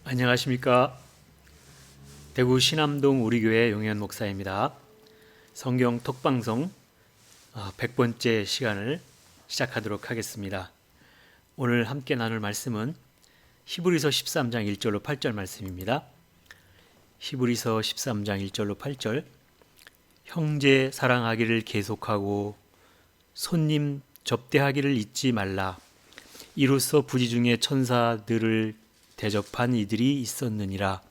안녕하십니까. 대구 신암동 우리교회 용현 목사입니다. 성경 톡방송 100번째 시간을 시작하도록 하겠습니다. 오늘 함께 나눌 말씀은 히브리서 13장 1절로 8절 말씀입니다. 히브리서 13장 1절로 8절 형제 사랑하기를 계속하고 손님 접대하기를 잊지 말라. 이로써 부지 중에 천사들을 대접한 이들이 있었느니라.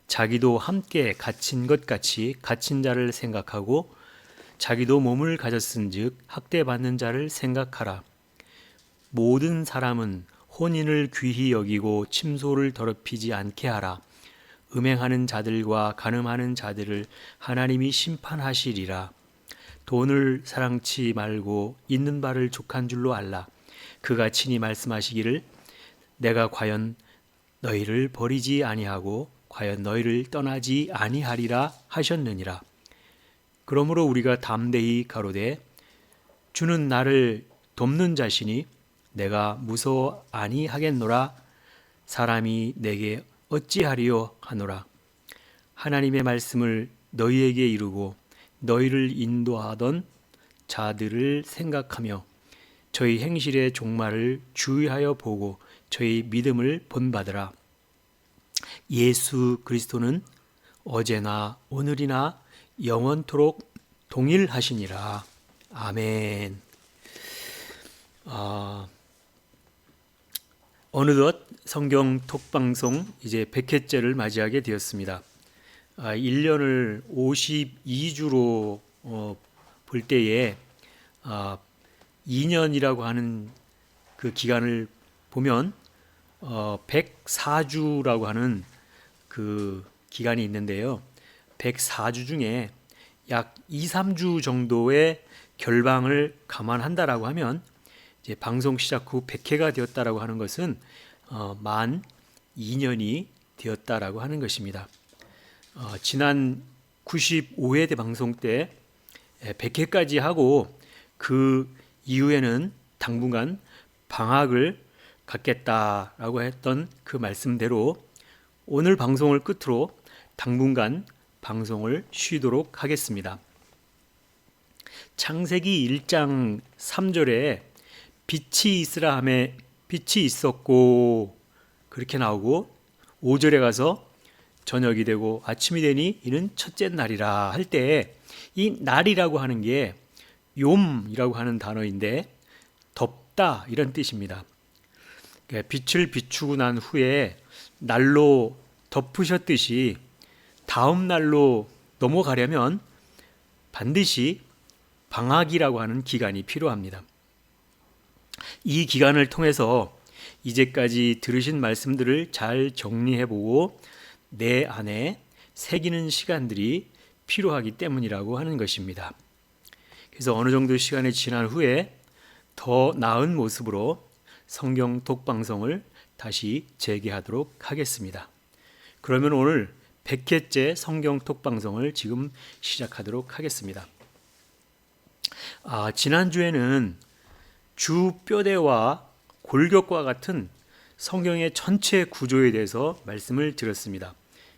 자기도 함께 갇힌 것 같이 갇힌 자를 생각하고 자기도 몸을 가졌은즉 학대받는 자를 생각하라. 모든 사람은 혼인을 귀히 여기고 침소를 더럽히지 않게 하라. 음행하는 자들과 간음하는 자들을 하나님이 심판하시리라. 돈을 사랑치 말고 있는 바를 족한 줄로 알라. 그가 친히 말씀하시기를 내가 과연 너희를 버리지 아니하고 과연 너희를 떠나지 아니하리라 하셨느니라. 그러므로 우리가 담대히 가로되 주는 나를 돕는 자시니 내가 무서워 아니하겠노라. 사람이 내게 어찌하리요 하노라. 하나님의 말씀을 너희에게 이루고 너희를 인도하던 자들을 생각하며 저희 행실의 종말을 주의하여 보고 저희 믿음을 본받으라. 예수 그리스도는 어제나 오늘이나 영원토록 동일하시니라. 아멘. 어느덧 성경 톡방송 이제 100회째를 맞이하게 되었습니다. 1년을 52주로 볼 때에 2년이라고 하는 그 기간을 보면 104주라고 하는 그 기간이 있는데요. 104주 중에 약 2, 3주 정도의 결방을 감안한다라고 하면 이제 방송 시작 후 100회가 되었다라고 하는 것은 만 2년이 되었다라고 하는 것입니다. 지난 95회 방송 때 100회까지 하고 그 이후에는 당분간 방학을 갖겠다라고 했던 그 말씀대로 오늘 방송을 끝으로 당분간 방송을 쉬도록 하겠습니다. 창세기 1장 3절에 빛이 있으라 하매 빛이 있었고 그렇게 나오고 5절에 가서 저녁이 되고 아침이 되니 이는 첫째 날이라 할 때 이 날이라고 하는 게 욤이라고 하는 단어인데 덥다 이런 뜻입니다. 빛을 비추고 난 후에 날로 덮으셨듯이 다음 날로 넘어가려면 반드시 방학이라고 하는 기간이 필요합니다. 이 기간을 통해서 이제까지 들으신 말씀들을 잘 정리해보고 내 안에 새기는 시간들이 필요하기 때문이라고 하는 것입니다. 그래서 어느 정도 시간이 지난 후에 더 나은 모습으로 성경 톡방송을 다시 재개하도록 하겠습니다. 그러면 오늘 100회째 성경 톡방송을 지금 시작하도록 하겠습니다. 지난주에는 주 뼈대와 골격과 같은 성경의 전체 구조에 대해서 말씀을 드렸습니다.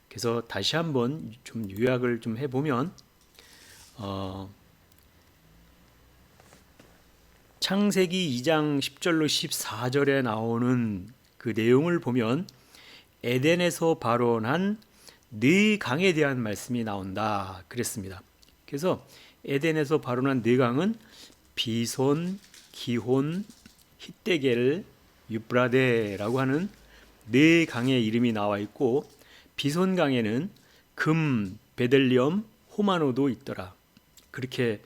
그래서 다시 한번 좀 요약을 좀 해보면 창세기 2장 10절로 14절에 나오는 그 내용을 보면 에덴에서 발원한 네 강에 대한 말씀이 나온다 그랬습니다. 그래서 에덴에서 발원한 네 강은 비손, 기혼, 히데겔, 유브라데라고 하는 네 강의 이름이 나와 있고 비손 강에는 금, 베델리엄, 호마노도 있더라. 그렇게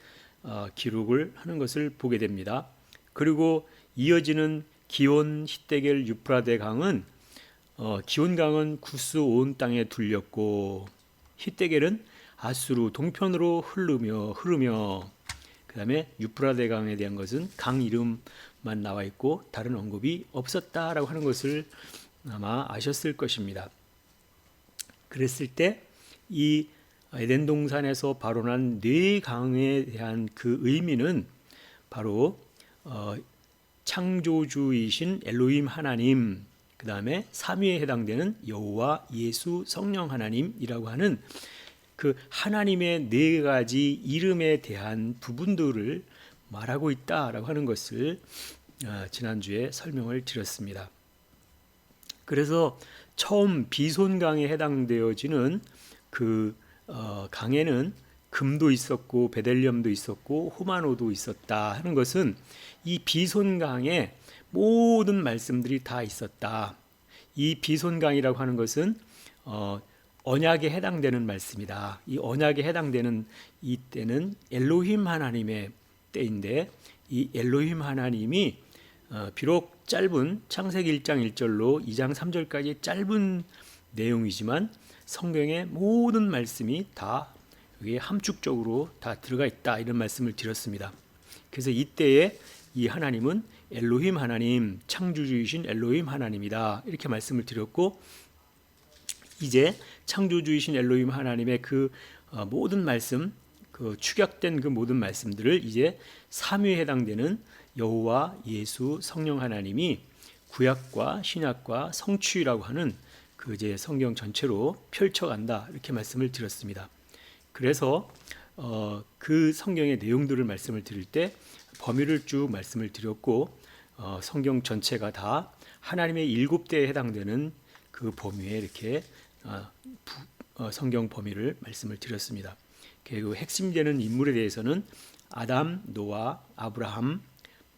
기록을 하는 것을 보게 됩니다. 그리고 이어지는 기온, 히데겔, 유프라데 강은 기온 강은 구스 온 땅에 둘렸고 히데겔은 아수르 동편으로 흐르며 그 다음에 유프라데 강에 대한 것은 강 이름만 나와 있고 다른 언급이 없었다라고 하는 것을 아마 아셨을 것입니다. 그랬을 때 이 에덴 동산에서 발원한 네 강에 대한 그 의미는 바로 창조주이신 엘로힘 하나님, 그 그 다음에 삼위에 해당되는 여호와, 예수, 성령 하나님이라고 하는 그 하나님의 네 가지 이름에 대한 부분들을 말하고 있다라고 하는 것을 지난주에 설명을 드렸습니다. 그래서 처음 비손강에 해당되어지는 그 강에는 금도 있었고 베델리엄도 있었고 호마노도 있었다 하는 것은 이 비손강에 모든 말씀들이 다 있었다. 이 비손강이라고 하는 것은 언약에 해당되는 말씀이다. 이 언약에 해당되는 이 때는 엘로힘 하나님의 때인데, 이 엘로힘 하나님이 비록 짧은 창세기 1장 1절로 2장 3절까지 짧은 내용이지만 성경의 모든 말씀이 다 여기에 함축적으로 다 들어가 있다, 이런 말씀을 드렸습니다. 그래서 이때에 이 하나님은 엘로힘 하나님, 창조주이신 엘로힘 하나님이다, 이렇게 말씀을 드렸고, 이제 창조주이신 엘로힘 하나님의 그 모든 말씀, 그 축약된 그 모든 말씀들을 이제 삼위에 해당되는 여호와, 예수, 성령 하나님이 구약과 신약과 성취라고 하는 그 이제 성경 전체로 펼쳐간다, 이렇게 말씀을 드렸습니다. 그래서 그 성경의 내용들을 말씀을 드릴 때 범위를 쭉 말씀을 드렸고, 성경 전체가 다 하나님의 7대에 해당되는 그 범위에 이렇게 성경 범위를 말씀을 드렸습니다. 그리고 핵심되는 인물에 대해서는 아담, 노아, 아브라함,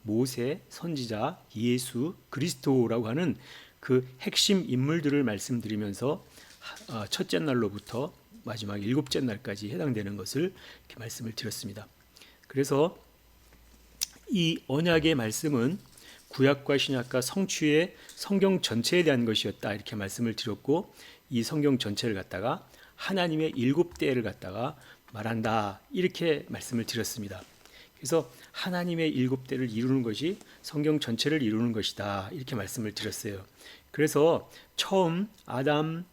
모세, 선지자, 예수, 그리스도라고 하는 그 핵심 인물들을 말씀드리면서 첫째 날로부터 마지막 7째 날까지 해당되는 것을 이렇게 말씀을 드렸습니다. 그래서 이 언약의 말씀은 구약과 신약과 성취의 성경 전체에 대한 것이었다, 이렇게 말씀을 드렸고, 이 성경 전체를 갖다가 하나님의 7대를 갖다가 말한다, 이렇게 말씀을 드렸습니다. 그래서 하나님의 7대를 이루는 것이 성경 전체를 이루는 것이다, 이렇게 말씀을 드렸어요. 그래서 처음 아담,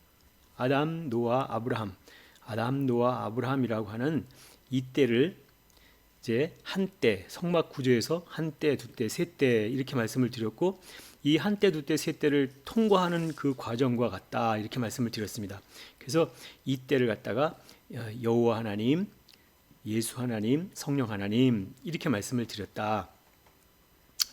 노아, 아브라함이라고 하는 이 때를 이제 한때, 성막 구조에서 한때, 두때, 세때 이렇게 말씀을 드렸고, 이 한때, 두때, 세때를 통과하는 그 과정과 같다, 이렇게 말씀을 드렸습니다. 그래서 이 때를 갖다가 여호와 하나님, 예수 하나님, 성령 하나님, 이렇게 말씀을 드렸다.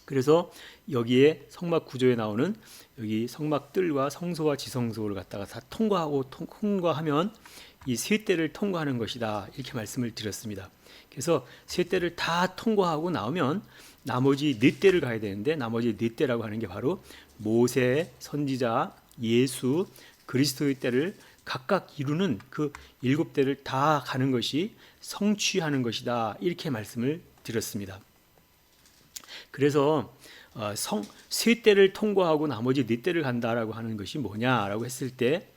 그래서 여기에 성막 구조에 나오는 여기 성막들과 성소와 지성소를 갖다가 다 통과하면 이 세 때를 통과하는 것이다, 이렇게 말씀을 드렸습니다. 그래서 세 때를 다 통과하고 나오면 나머지 네 때를 가야 되는데, 나머지 네 때라고 하는 게 바로 모세, 선지자, 예수, 그리스도의 때를 각각 이루는 그 7때를 다 가는 것이 성취하는 것이다, 이렇게 말씀을 드렸습니다. 그래서 세 때를 통과하고 나머지 네 때를 간다라고 하는 것이 뭐냐라고 했을 때,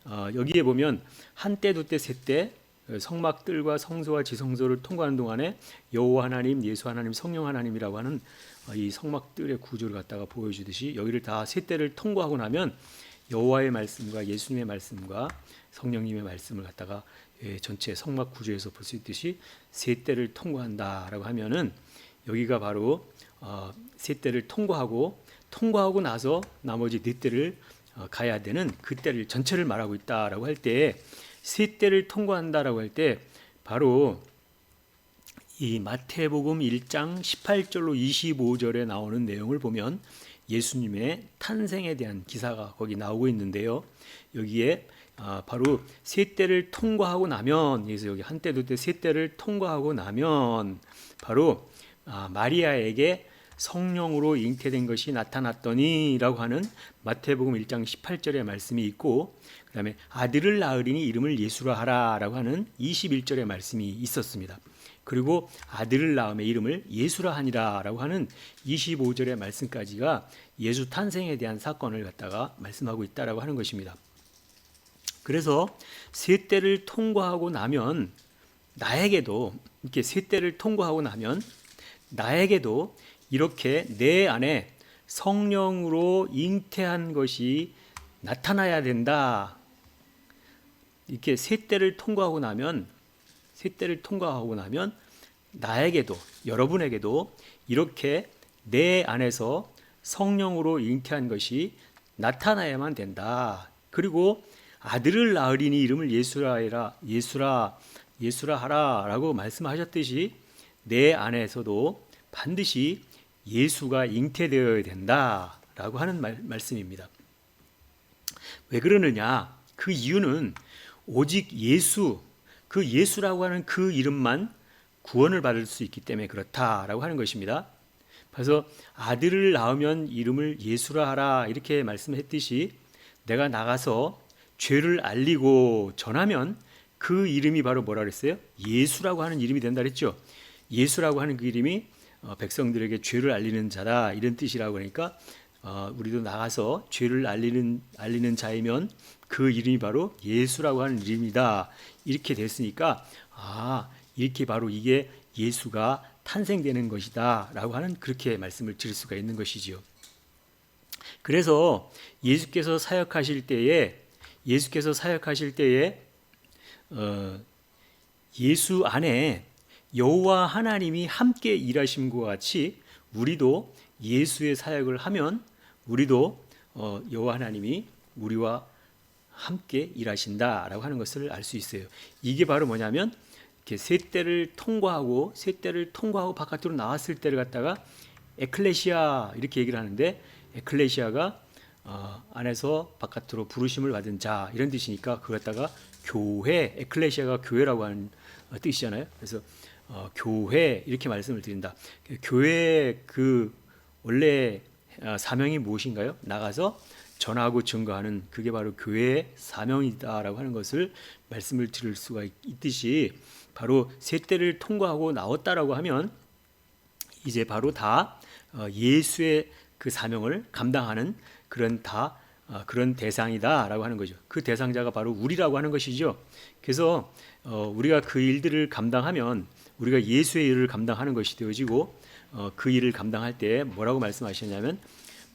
여기에 보면 한때, 두때, 세때 성막들과 성소와 지성소를 통과하는 동안에 여호와 하나님, 예수 하나님, 성령 하나님이라고 하는 이 성막들의 구조를 갖다가 보여주듯이, 여기를 다 세 때를 통과하고 나면 여호와의 말씀과 예수님의 말씀과 성령님의 말씀을 갖다가 전체 성막 구조에서 볼 수 있듯이 세 때를 통과한다라고 하면은, 여기가 바로 세 때를 통과하고 나서 나머지 네 때를 가야 되는 그 때를 전체를 말하고 있다라고 할 때, 세 때를 통과한다라고 할 때 바로 이 마태복음 1장 18절로 25절에 나오는 내용을 보면 예수님의 탄생에 대한 기사가 거기 나오고 있는데요. 여기에 바로 세 때를 통과하고 나면, 그래서 여기 한때, 두때, 세 때를 통과하고 나면 바로 마리아에게 성령으로 잉태된 것이 나타났더니라고 하는 마태복음 1장 18절의 말씀이 있고, 그 다음에 아들을 낳으리니 이름을 예수라 하라라고 하는 21절의 말씀이 있었습니다. 그리고 아들을 낳음에 이름을 예수라 하니라라고 하는 25절의 말씀까지가 예수 탄생에 대한 사건을 갖다가 말씀하고 있다라고 하는 것입니다. 그래서 세 때를 통과하고 나면 나에게도, 이렇게 세 때를 통과하고 나면 나에게도 이렇게 내 안에 성령으로 잉태한 것이 나타나야 된다. 이렇게 세 때를 통과하고 나면 나에게도, 여러분에게도 이렇게 내 안에서 성령으로 잉태한 것이 나타나야만 된다. 그리고 아들을 낳으리니 이름을 예수라 하라라고 말씀하셨듯이 내 안에서도 반드시 예수가 잉태되어야 된다라고 하는 말씀입니다. 왜 그러느냐? 그 이유는 오직 예수, 그 예수라고 하는 그 이름만 구원을 받을 수 있기 때문에 그렇다라고 하는 것입니다. 그래서 아들을 낳으면 이름을 예수라 하라 이렇게 말씀했듯이 내가 나가서 죄를 알리고 전하면 그 이름이 바로 뭐라 그랬어요? 예수라고 하는 이름이 된다 그랬죠. 예수라고 하는 그 이름이 백성들에게 죄를 알리는 자다 이런 뜻이라고 그러니까 우리도 나가서 죄를 알리는 자이면 그 이름이 바로 예수라고 하는 이름이다 이렇게 됐으니까 이렇게 바로 이게 예수가 탄생되는 것이다 라고 하는 그렇게 말씀을 드릴 수가 있는 것이지요. 그래서 예수께서 사역하실 때에 예수 안에 여호와 하나님이 함께 일하심과 같이 우리도 예수의 사역을 하면 우리도 여호와 하나님이 우리와 함께 일하신다라고 하는 것을 알 수 있어요. 이게 바로 뭐냐면 이렇게 세 때를 통과하고 바깥으로 나왔을 때를 갖다가 에클레시아 이렇게 얘기를 하는데 에클레시아가 안에서 바깥으로 부르심을 받은 자 이런 뜻이니까 그걸 갖다가 교회, 에클레시아가 교회라고 하는 뜻이잖아요. 그래서 교회 이렇게 말씀을 드린다. 교회의 그 원래 사명이 무엇인가요? 나가서 전하고 증거하는 그게 바로 교회의 사명이다라고 하는 것을 말씀을 드릴 수가 있듯이 바로 세 때를 통과하고 나왔다라고 하면 이제 바로 다 예수의 그 사명을 감당하는 그런 대상이다라고 하는 거죠. 그 대상자가 바로 우리라고 하는 것이죠. 그래서 우리가 그 일들을 감당하면 우리가 예수의 일을 감당하는 것이 되어지고 그 일을 감당할 때 뭐라고 말씀하셨냐면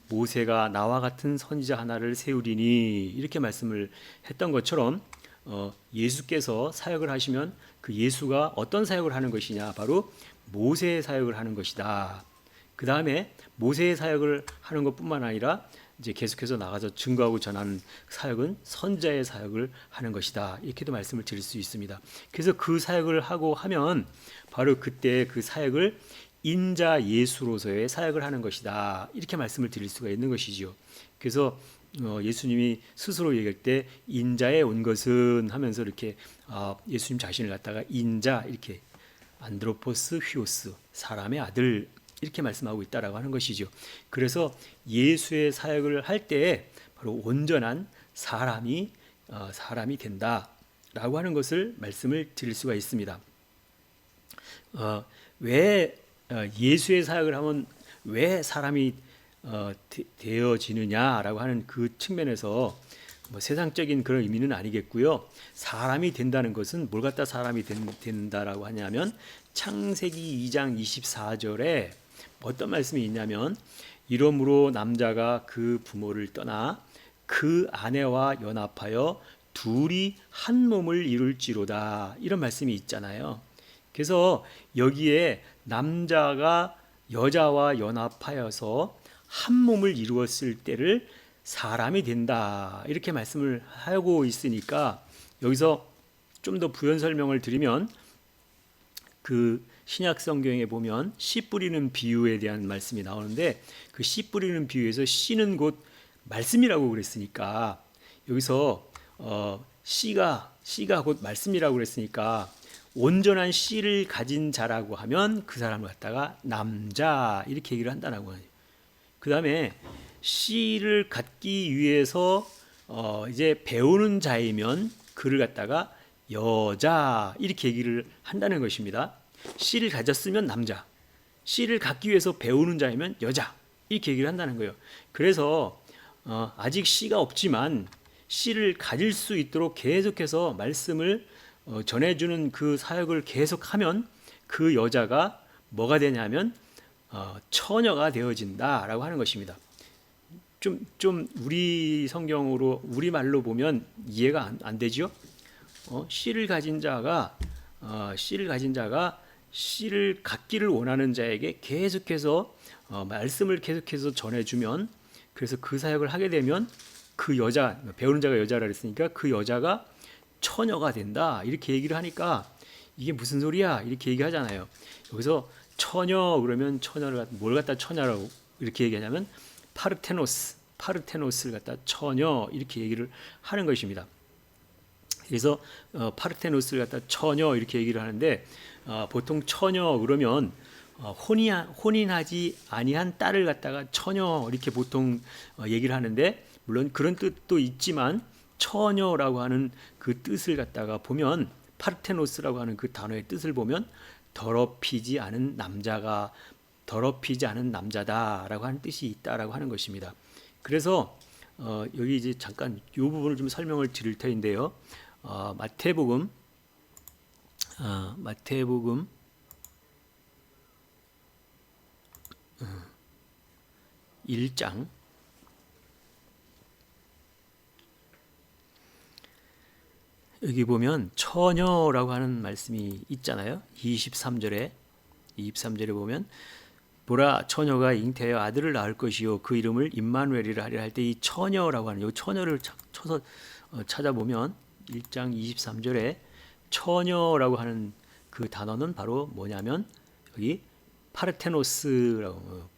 모세가 나와 같은 선지자 하나를 세우리니 이렇게 말씀을 했던 것처럼 예수께서 사역을 하시면 그 예수가 어떤 사역을 하는 것이냐 바로 모세의 사역을 하는 것이다. 그 다음에 모세의 사역을 하는 것뿐만 아니라 이제 계속해서 나가서 증거하고 전하는 사역은 선자의 사역을 하는 것이다. 이렇게도 말씀을 드릴 수 있습니다. 그래서 그 사역을 하고 하면 바로 그때 그 사역을 인자 예수로서의 사역을 하는 것이다. 이렇게 말씀을 드릴 수가 있는 것이죠. 그래서 예수님이 스스로 얘기할 때 인자에 온 것은 하면서 이렇게 예수님 자신을 갖다가 인자 이렇게 안드로포스 휘오스 사람의 아들 이렇게 말씀하고 있다라고 하는 것이죠. 그래서 예수의 사역을 할 때 바로 온전한 사람이 된다라고 하는 것을 말씀을 드릴 수가 있습니다. 왜 예수의 사역을 하면 왜 사람이 되어지느냐라고 하는 그 측면에서 뭐 세상적인 그런 의미는 아니겠고요. 사람이 된다는 것은 뭘 갖다 사람이 된다라고 하냐면 창세기 2장 24절에 어떤 말씀이 있냐면 이러므로 남자가 그 부모를 떠나 그 아내와 연합하여 둘이 한 몸을 이룰지로다 이런 말씀이 있잖아요. 그래서 여기에 남자가 여자와 연합하여서 한 몸을 이루었을 때를 사람이 된다 이렇게 말씀을 하고 있으니까 여기서 좀 더 부연 설명을 드리면 그 신약 성경에 보면 씨 뿌리는 비유에 대한 말씀이 나오는데 그 씨 뿌리는 비유에서 씨는 곧 말씀이라고 그랬으니까 여기서 씨가 곧 말씀이라고 그랬으니까 온전한 씨를 가진 자라고 하면 그 사람을 갖다가 남자 이렇게 얘기를 한다라고 하죠. 그 다음에 씨를 갖기 위해서 이제 배우는 자이면 그를 갖다가 여자 이렇게 얘기를 한다는 것입니다. 씨를 가졌으면 남자, 씨를 갖기 위해서 배우는 자이면 여자 이렇게 얘기를 한다는 거예요. 그래서 아직 씨가 없지만 씨를 가질 수 있도록 계속해서 말씀을 전해주는 그 사역을 계속하면 그 여자가 뭐가 되냐면 처녀가 되어진다라고 하는 것입니다. 좀 우리 성경으로 우리 말로 보면 이해가 안 되죠? 씨를 가진 자가 씨를 갖기를 원하는 자에게 계속해서 말씀을 계속해서 전해주면 그래서 그 사역을 하게 되면 그 여자, 배우는 자가 여자라 그랬으니까 그 여자가 처녀가 된다 이렇게 얘기를 하니까 이게 무슨 소리야 이렇게 얘기하잖아요. 여기서 처녀 그러면 처녀를 뭘 갖다 처녀라고 이렇게 얘기하냐면 파르테노스를 갖다 처녀 이렇게 얘기를 하는 것입니다. 그래서 파르테노스를 갖다 처녀 이렇게 얘기를 하는데 보통 처녀 그러면 혼인하지 아니한 딸을 갖다가 처녀 이렇게 보통 얘기를 하는데 물론 그런 뜻도 있지만 처녀라고 하는 그 뜻을 갖다가 보면 파르테노스라고 하는 그 단어의 뜻을 보면 더럽히지 않은 남자다라고 하는 뜻이 있다라고 하는 것입니다. 그래서 여기 이제 잠깐 이 부분을 좀 설명을 드릴 터인데요. 마태복음 1장 여기 보면 처녀라고 하는 말씀이 있잖아요. 23절에 보면 보라 처녀가 잉태하여 아들을 낳을 것이요 그 이름을 임마누엘이라 하리라 할 때 이 처녀라고 하는 이 처녀를 쳐서 찾아보면 1장 23절에 처녀라고 하는 그 단어는 바로 뭐냐면 여기 파르테노스라고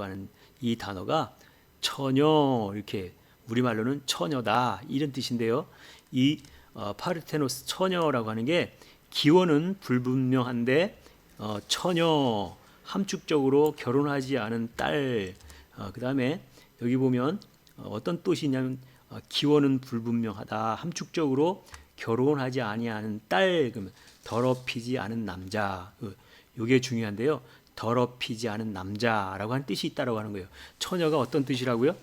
하는 이 단어가 처녀 이렇게 우리말로는 처녀다 이런 뜻인데요. 이 파르테노스 처녀라고 하는 게 기원은 불분명한데 처녀 함축적으로 결혼하지 않은 딸 그 다음에 여기 보면 어떤 뜻이냐면 기원은 불분명하다 함축적으로 결혼하지 아니하는 딸 그러면 더럽히지 않은 남자 이게 중요한데요. 더럽히지 않은 남자라고 하는 뜻이 있다라고 하는 거예요. 처녀가 어떤 뜻이라고요?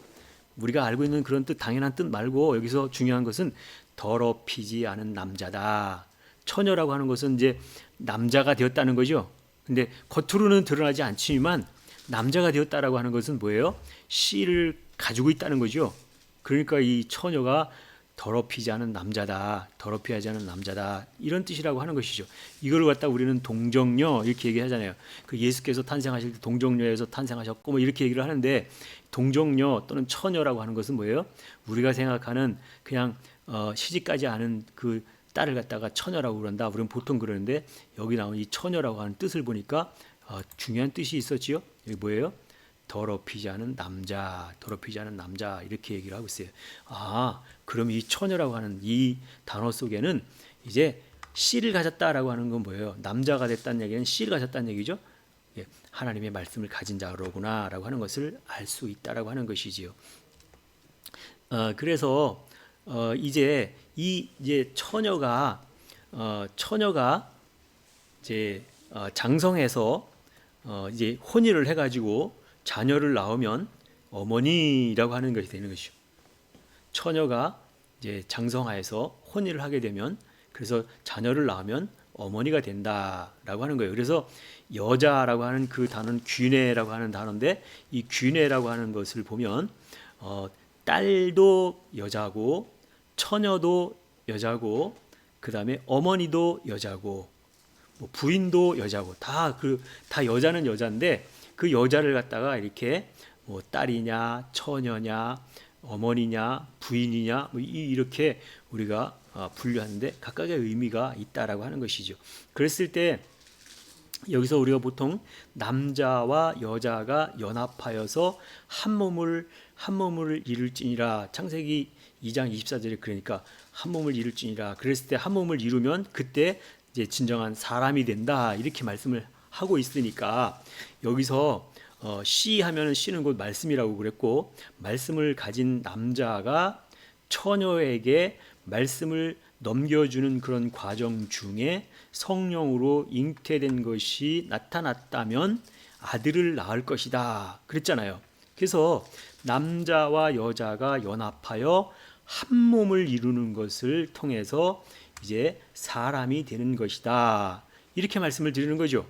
우리가 알고 있는 그런 뜻 당연한 뜻 말고 여기서 중요한 것은 더럽히지 않은 남자다. 처녀라고 하는 것은 이제 남자가 되었다는 거죠. 근데 겉으로는 드러나지 않지만 남자가 되었다라고 하는 것은 뭐예요? 씨를 가지고 있다는 거죠. 그러니까 이 처녀가 더럽히지 않은 남자다. 더럽히지 않은 남자다. 이런 뜻이라고 하는 것이죠. 이걸 갖다 우리는 동정녀 이렇게 얘기하잖아요. 그 예수께서 탄생하실 때 동정녀에서 탄생하셨고 뭐 이렇게 얘기를 하는데 동정녀 또는 처녀라고 하는 것은 뭐예요? 우리가 생각하는 그냥 시집가지 않은 그 딸을 갖다가 처녀라고 그런다. 우리는 보통 그러는데 여기 나온 이 처녀라고 하는 뜻을 보니까 중요한 뜻이 있었지요. 여기 뭐예요? 더럽히지 않은 남자 이렇게 얘기를 하고 있어요. 그럼 이 처녀라고 하는 이 단어 속에는 이제 씨를 가졌다라고 하는 건 뭐예요? 남자가 됐다는 얘기는 씨를 가졌다는 얘기죠. 하나님의 말씀을 가진 자로구나라고 하는 것을 알 수 있다라고 하는 것이지요. 그래서 이제 이제 처녀가 이제 장성해서 이제 혼인을 해가지고 자녀를 낳으면 어머니라고 하는 것이 되는 것이죠. 처녀가 이제 장성하여서 혼인을 하게 되면 그래서 자녀를 낳으면 어머니가 된다라고 하는 거예요. 그래서 여자라고 하는 그 단어는 귀내라고 하는 단어인데 이 귀내라고 하는 것을 보면 딸도 여자고 처녀도 여자고 그 다음에 어머니도 여자고 뭐 부인도 여자고 다 여자는 여자인데 그 여자를 갖다가 이렇게 뭐 딸이냐 처녀냐 어머니냐 부인이냐 뭐 이렇게 우리가 분류하는데 각각의 의미가 있다라고 하는 것이죠. 그랬을 때 여기서 우리가 보통 남자와 여자가 연합하여서 한 몸을 이룰지니라 창세기 2장 24절에 그러니까 한 몸을 이룰지니라 그랬을 때 한 몸을 이루면 그때 이제 진정한 사람이 된다 이렇게 말씀을 하고 있으니까 여기서 씨 하면은 씨는 곧 말씀이라고 그랬고 말씀을 가진 남자가 처녀에게 말씀을 넘겨주는 그런 과정 중에 성령으로 잉태된 것이 나타났다면 아들을 낳을 것이다 그랬잖아요. 그래서 남자와 여자가 연합하여 한 몸을 이루는 것을 통해서 이제 사람이 되는 것이다 이렇게 말씀을 드리는 거죠.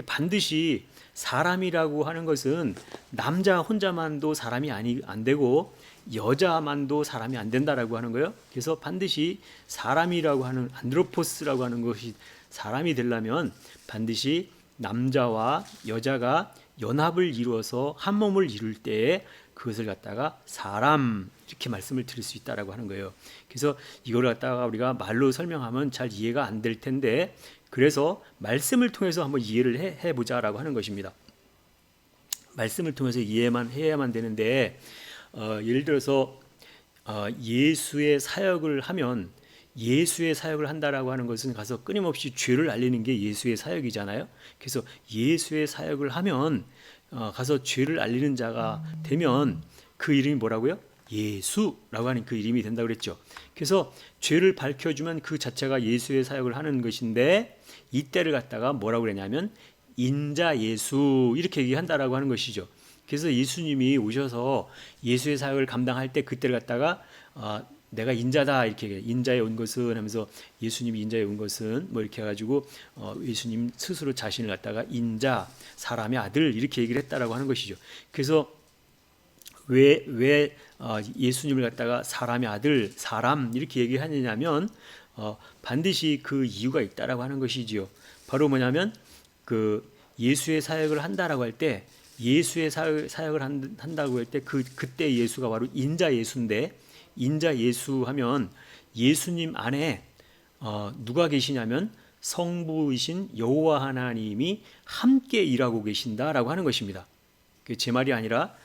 반드시 사람이라고 하는 것은 남자 혼자만도 사람이 안 되고 여자만도 사람이 안 된다라고 하는 거예요. 그래서 반드시 사람이라고 하는 안드로포스라고 하는 것이 사람이 되려면 반드시 남자와 여자가 연합을 이루어서 한 몸을 이룰 때에 그것을 갖다가 사람 이렇게 말씀을 드릴 수 있다라고 하는 거예요. 그래서 이걸 갖다가 우리가 말로 설명하면 잘 이해가 안 될 텐데, 그래서 말씀을 통해서 한번 이해를 해보자라고 하는 것입니다. 말씀을 통해서 이해만 해야만 되는데, 예를 들어서 예수의 사역을 하면, 예수의 사역을 한다라고 하는 것은 가서 끊임없이 죄를 알리는 게 예수의 사역이잖아요. 그래서 예수의 사역을 하면 가서 죄를 알리는 자가 되면 그 이름이 뭐라고요? 예수라고 하는 그 이름이 된다고 그랬죠. 그래서 죄를 밝혀주면 그 자체가 예수의 사역을 하는 것인데, 이때를 갖다가 뭐라고 그랬냐면 인자 예수 이렇게 얘기한다라고 하는 것이죠. 그래서 예수님이 오셔서 예수의 사역을 감당할 때 그때를 갖다가 내가 인자다 이렇게 인자에 온 것은 하면서, 예수님이 인자에 온 것은 뭐 이렇게 해가지고 예수님 스스로 자신을 갖다가 인자, 사람의 아들 이렇게 얘기를 했다라고 하는 것이죠. 그래서 왜 예수님을 갖다가 사람의 아들, 사람 이렇게 얘기하느냐면 반드시 그 이유가 있다라고 하는 것이지요. 바로 뭐냐면 그 예수의 사역을 한다라고 할 때, 예수의 사역을 한다고 할 때 그때 예수가 바로 인자 예수인데, 인자 예수 하면 예수님 안에 누가 계시냐면 성부이신 여호와 하나님이 함께 일하고 계신다라고 하는 것입니다. 제 말이 아니라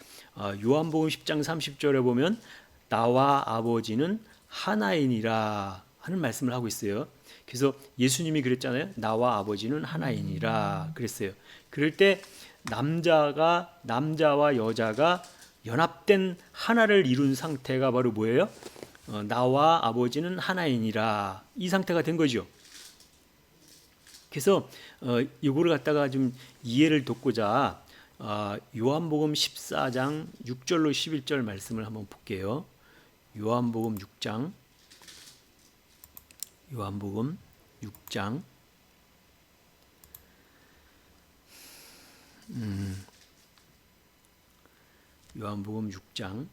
요한복음 10장 30절에 보면 나와 아버지는 하나이니라 하는 말씀을 하고 있어요. 그래서 예수님이 그랬잖아요. 나와 아버지는 하나이니라 그랬어요. 그럴 때 남자와 여자가 연합된 하나를 이룬 상태가 바로 뭐예요? 나와 아버지는 하나이니라, 이 상태가 된 거죠. 그래서 이거를 갖다가 좀 이해를 돕고자 요한복음 14장 6절로 11절 말씀을 한번 볼게요. 요한복음 6장 요한복음 6장 요한복음 6장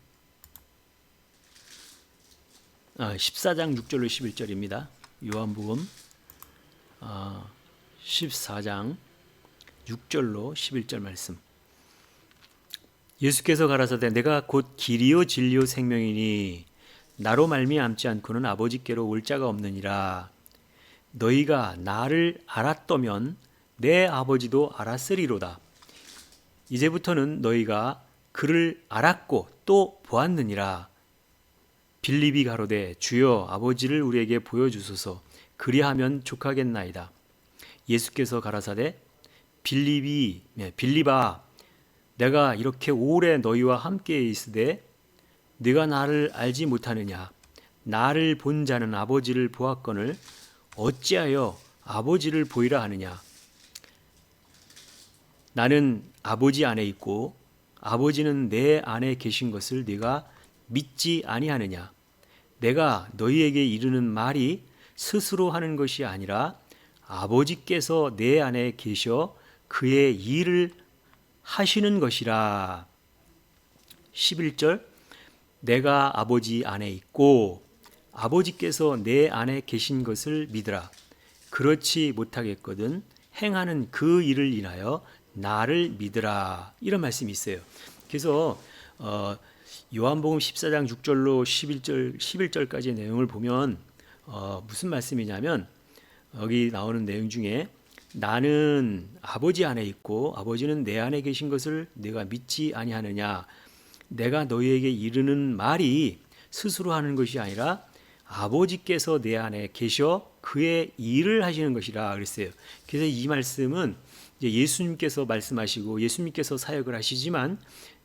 14장 6절로 11절입니다. 요한복음 14장 6절로 11절 말씀. 예수께서 가라사대 내가 곧 길이요 진리요 생명이니 나로 말미암지 않고는 아버지께로 올 자가 없느니라. 너희가 나를 알았더면 내 아버지도 알았으리로다. 이제부터는 너희가 그를 알았고 또 보았느니라. 빌립이 가로되 주여 아버지를 우리에게 보여주소서. 그리하면 족하겠나이다. 예수께서 가라사대 빌립아 내가 이렇게 오래 너희와 함께 있으되 네가 나를 알지 못하느냐. 나를 본 자는 아버지를 보았거늘 어찌하여 아버지를 보이라 하느냐. 나는 아버지 안에 있고 아버지는 내 안에 계신 것을 네가 믿지 아니하느냐. 내가 너희에게 이르는 말이 스스로 하는 것이 아니라 아버지께서 내 안에 계셔 그의 일을 하시는 것이라. 11절 내가 아버지 안에 있고 아버지께서 내 안에 계신 것을 믿으라. 그렇지 못하겠거든 행하는 그 일을 인하여 나를 믿으라. 이런 말씀이 있어요. 그래서 요한복음 14장 6절로 11절까지의 내용을 보면 무슨 말씀이냐면, 여기 나오는 내용 중에 나는 아버지 안에 있고 아버지는 내 안에 계신 것을 내가 믿지 아니하느냐. 내가 너희에게 이르는 말이 스스로 하는 것이 아니라 아버지께서 내 안에 계셔 그의 일을 하시는 것이라 그랬어요. 그래서 이 말씀은 이제 예수님께서 말씀하시고 예수님께서 사역을 하시지만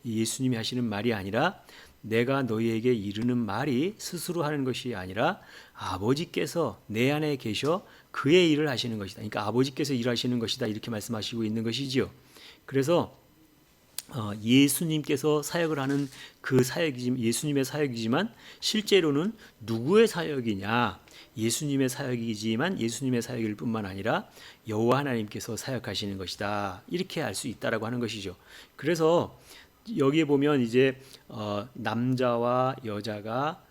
예수님이 하시는 말이 아니라 내가 너희에게 이르는 말이 스스로 하는 것이 아니라 아버지께서 내 안에 계셔 그의 일을 하시는 것이다. 그러니까 아버지께서 일하시는 것이다 이렇게 말씀하시고 있는 것이지요. 그래서 예수님께서 사역을 하는 그 사역이 예수님의 사역이지만 실제로는 누구의 사역이냐? 예수님의 사역이지만 예수님의 사역일 뿐만 아니라 여호와 하나님께서 사역하시는 것이다. 이렇게 알 수 있다라고 하는 것이죠. 그래서 여기에 보면 이제 남자와 여자가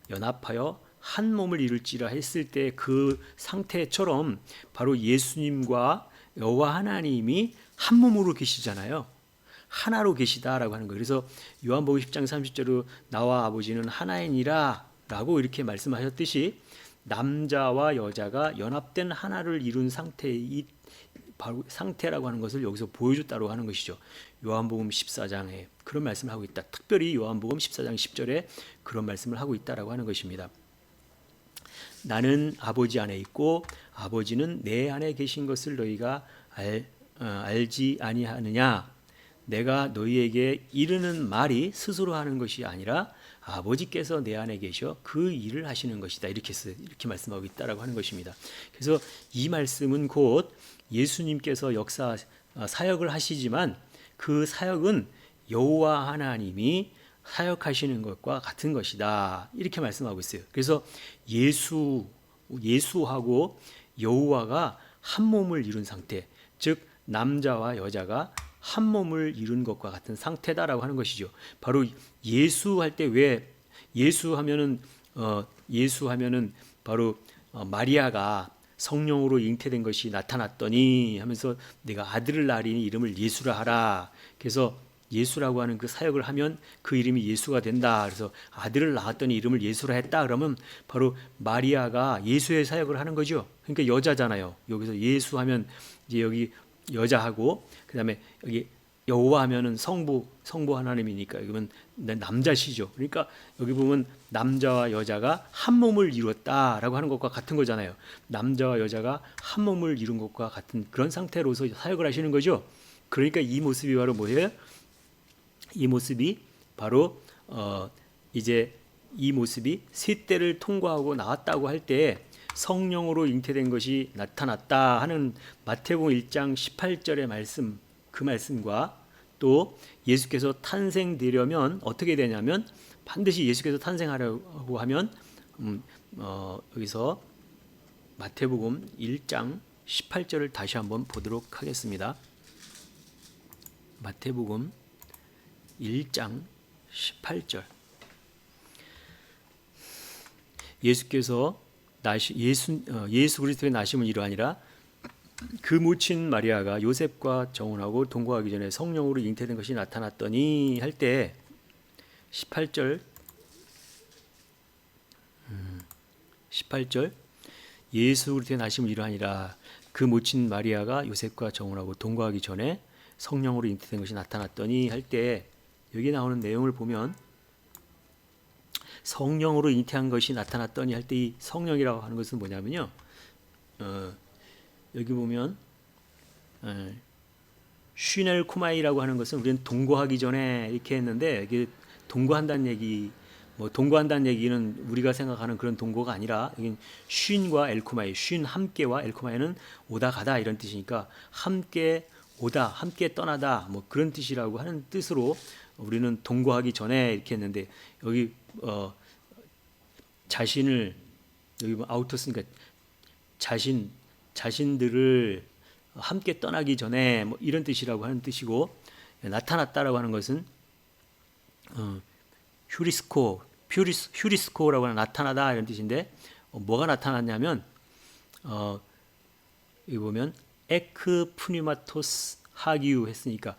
연합하여 한 몸을 이룰지라 했을 때 그 상태처럼 바로 예수님과 여호와 하나님이 한 몸으로 계시잖아요. 하나로 계시다라고 하는 거예요. 그래서 요한복음 10장 30절로 나와 아버지는 하나이니라 라고 이렇게 말씀하셨듯이 남자와 여자가 연합된 하나를 이룬 상태이 바로 상태라고 하는 것을 여기서 보여줬다고 하는 것이죠. 요한복음 14장에 그런 말씀을 하고 있다. 특별히 요한복음 14장 10절에 그런 말씀을 하고 있다라고 하는 것입니다. 나는 아버지 안에 있고 아버지는 내 안에 계신 것을 너희가 알지 아니하느냐. 내가 너희에게 이르는 말이 스스로 하는 것이 아니라 아버지께서 내 안에 계셔 그 일을 하시는 것이다. 이렇게 말씀하고 있다라고 하는 것입니다. 그래서 이 말씀은 곧 예수님께서 사역을 하시지만 그 사역은 여호와 하나님이 사역하시는 것과 같은 것이다. 이렇게 말씀하고 있어요. 그래서 예수하고 여호와가 한 몸을 이룬 상태, 즉 남자와 여자가 한 몸을 이룬 것과 같은 상태다라고 하는 것이죠. 바로 예수할 때 왜 예수하면은 바로 마리아가 성령으로 잉태된 것이 나타났더니 하면서 내가 아들을 낳으리니 이름을 예수라 하라. 그래서 예수라고 하는 그 사역을 하면 그 이름이 예수가 된다. 그래서 아들을 낳았더니 이름을 예수라 했다. 그러면 바로 마리아가 예수의 사역을 하는 거죠. 그러니까 여자잖아요. 여기서 예수하면 이제 여기 여자하고 그다음에 여기 여호와 하면은 성부 하나님이니까 그러면 남자시죠. 그러니까 여기 보면 남자와 여자가 한 몸을 이루었다라고 하는 것과 같은 거잖아요. 남자와 여자가 한 몸을 이룬 것과 같은 그런 상태로서 사역을 하시는 거죠. 그러니까 이 모습이 바로 뭐예요? 이 모습이 바로 이제 이 모습이 세 때를 통과하고 나왔다고 할 때 성령으로 잉태된 것이 나타났다 하는 마태복음 1장 18절의 말씀, 그 말씀과 또 예수께서 탄생되려면 어떻게 되냐면 반드시 예수께서 탄생하려고 하면 여기서 마태복음 1장 18절을 다시 한번 보도록 하겠습니다. 마태복음 1장 18절. 예수께서 예수 그리스도의 나심은 이러하니라. 그 모친 마리아가 요셉과 정혼하고 동거하기 전에 성령으로 잉태된 것이 나타났더니 할 때 18절 예수 그리스도의 나심은 이러하니라. 그 모친 마리아가 요셉과 정혼하고 동거하기 전에 성령으로 잉태된 것이 나타났더니 할 때 여기 나오는 내용을 보면 성령으로 잉태한 것이 나타났더니 할 때 이 성령이라고 하는 것은 뭐냐면요. 여기 보면 슈넬 코마이라고 하는 것은 우리는 동거하기 전에 이렇게 했는데 이게 동거한다는 얘기는 우리가 생각하는 그런 동거가 아니라 쉰과 엘코마이, 쉰 함께와 엘코마이는 오다 가다 이런 뜻이니까 함께 오다, 함께 떠나다 뭐 그런 뜻이라고 하는 뜻으로 우리는 동거하기 전에 이렇게 했는데 여기 자신을 여기 아우토스니까 자신들을 함께 떠나기 전에 뭐 이런 뜻이라고 하는 뜻이고 나타났다라고 하는 것은 휴리스코라고 하는 나타나다 이런 뜻인데 뭐가 나타났냐면 여기 보면 에크 푸니마토스 하기우 했으니까